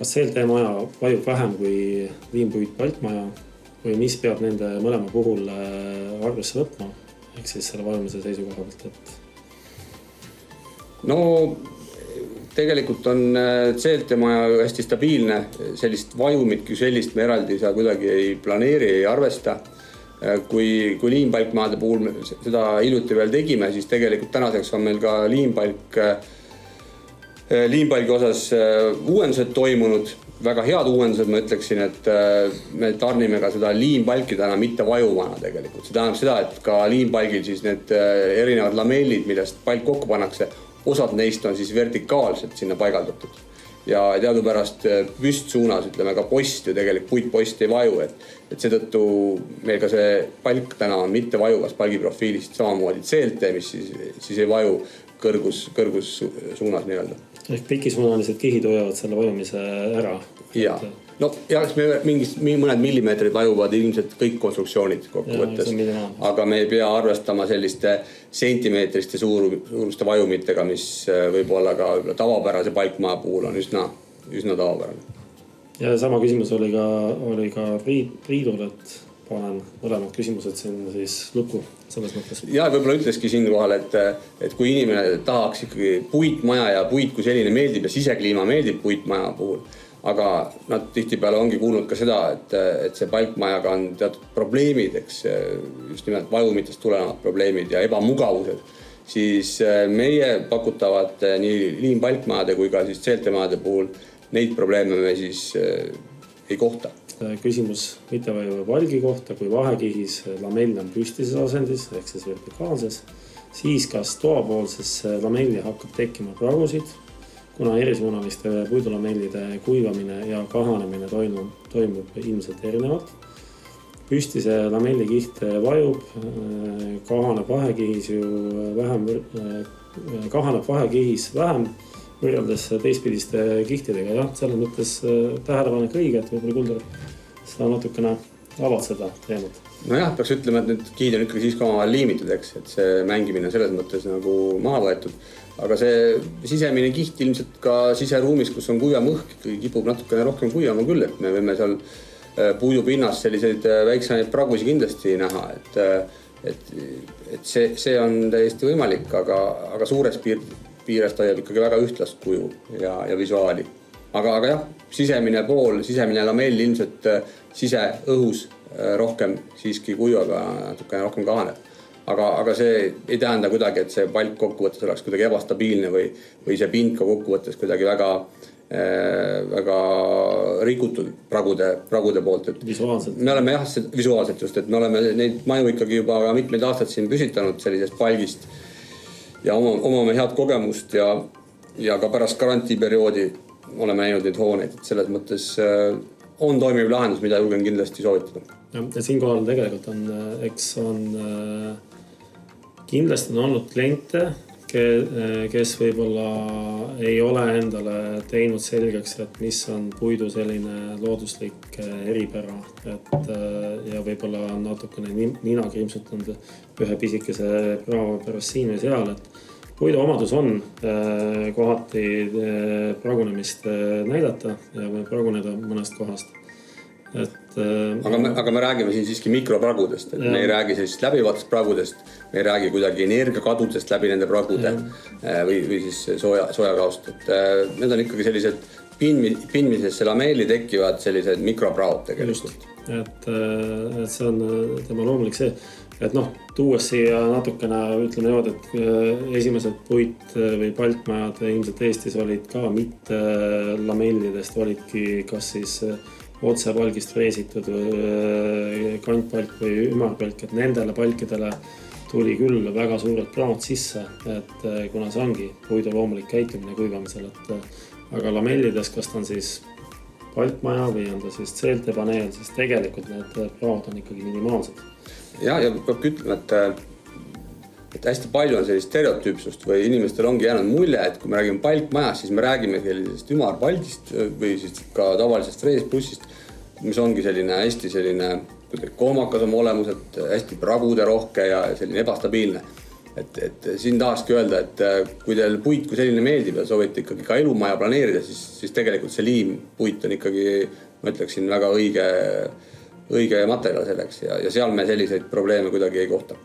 kas CLT-maja vajub vähem kui liimpuit palkmaja või mis peab nende mõlema puhul arvesse võtma, ehk siis selle vajumise seisukoha pealt, et? No tegelikult on CLT-maja hästi stabiilne, sellist vajumit kui sellist me eraldi saa kuidagi ei planeeri, ei arvesta. Kui liimpalkmaade puhul seda hiljuti veel tegime, siis tegelikult tänaseks on meil ka liimpalgi osas uuendused toimunud. Väga head uuendused, ma ütleksin, et me tarnime ka seda liimpalki täna mitte vajuvana tegelikult. See tähendab seda, et ka liimpalgil siis need erinevad lamellid, millest palk kokku pannakse, osad neist on siis vertikaalselt sinna paigaldatud. Ja teadupärast püstsuunas, ütleme ka post ju tegelikult puitpost ei vaju, et seetõttu meil ka see palk täna on mitte vajuvas palgiprofiilist, samamoodi CLT, mis siis ei vaju kõrgus suunas nii-öelda. Ehk pikisuunalised kihid hoiavad selle vajumise ära. Ja. No jääks me mõned millimeetrid vajuvad ilmselt kõik konstruktsioonid kokkuvõttes, aga me ei pea arvestama selliste sentimeetriste suuruste vajumitega, mis võib olla ka tavapärase palkmaa puhul on üsna tavapärane. Ja sama küsimus oli ka Priidul, et panen mõlemad küsimused siin siis lukku selles mõttes. Ja võib-olla ütleski siinkohal, et kui inimene tahaks ikkagi puitmaja ja puit kui selline meeldib ja sisekliima meeldib puitmaja puhul, aga nad tihtipeale ongi kuulnud ka seda, et see palkmajaga on teatud probleemid, eks just nimelt vajumitest tulenevad probleemid ja ebamugavused, siis meie pakutavad nii liimpalkmajade kui ka siis CLT-majade puhul neid probleeme me siis ei kohta. Küsimus mittevajuva palgi kohta, kui vahekihis lamell on püstises asendis ehk siis vertikaalses, siis kas toapoolses lamelli hakkab tekkima pragusid, kuna erisuunaliste puidulamellide kuivamine ja kahanemine toimub ilmselt erinevalt. Püstise lamellikiht vajub, kahaneb vahekihis vähem võrreldes teistpidiste kihtidega. Jah, selles mõttes tähelepanek õige, et võib-olla Kuldar seda natukene avad seda teemat. No jah, peaks ütlema, et need kihid on ikkagi siis ka omavahel liimitud, eks, et see mängimine selles mõttes nagu maha võetud. Aga see sisemine kiht ilmselt ka siseruumis, kus on kuivam õhk, kipub natukene rohkem kuivama küll, et me võime seal puidupinnas selliseid väiksemaid pragusi kindlasti näha, et see on täiesti võimalik, aga suures piires toimub ikkagi väga ühtlast kuju ja visuaali. Aga jah, sisemine lamell ilmselt siseõhus rohkem siiski kuivaga natukene rohkem kahaneb. Aga see ei tähenda kuidagi, et see palk kokkuvõttes oleks kuidagi ebastabiilne või see pind ka kokkuvõttes kuidagi väga rikutud pragude poolt. Visuaalselt. Me oleme visuaalselt just, et me oleme neid maju ikkagi juba mitmeid aastaid siin püsitanud sellisest palgist ja omame head kogemust ja ka pärast garantiiperioodi oleme näinud neid hooneid, et selles mõttes on toimiv lahendus, mida julgen kindlasti soovitada. Ja siinkohal tegelikult kindlasti on olnud kliente, kes võib-olla ei ole endale teinud selgeks, et mis on puidu selline looduslik eripära, ja võib-olla on natukene nina kriimsutanud ühe pisikese praava pärast siin või seal, et puidu omadus on kohati pragunemist näidata ja praguneda mõnest kohast. Aga me räägime siin siiski mikropragudest, et me ei räägi sellist läbivatest pragudest, me ei räägi kuidagi energiakadudest läbi nende pragude või siis soojakaost. Need on ikkagi sellised pindmisesse lamelli tekkivad sellised mikropraod tegelikult. Et see on tema loomulik see, et tuues siia natukene ütleme niimoodi, et esimesed puit või palkmajad ilmselt Eestis olid ka mitte lamellidest, olidki kas siis otse palgist freesitud kantpalk või ümarpalk, et nendele palkidele tuli küll väga suured praod sisse, et kuna see ongi puidu loomulik käitumine kuivamisel, aga lamellides, kas ta on siis palkmaja või on ta siis CLT-paneel, siis tegelikult need praod on ikkagi minimaalsed. Ja peab ütlema, et hästi palju on sellist stereotüüpsust või inimestel ongi jäänud mulje, et kui me räägime palkmajast, siis me räägime sellisest ümarpalgist või siis ka tavalisest freesbussist, mis ongi selline hästi kohmakas oma olemus, et hästi pragude rohke ja selline ebastabiilne. et siin tahakski öelda, et kui teil puit kui selline meeldib ja soovite ikkagi ka elumaja planeerida, siis tegelikult see liimpuit on ikkagi, ma ütleksin, väga õige materjal selleks ja seal me selliseid probleeme kuidagi ei kohta.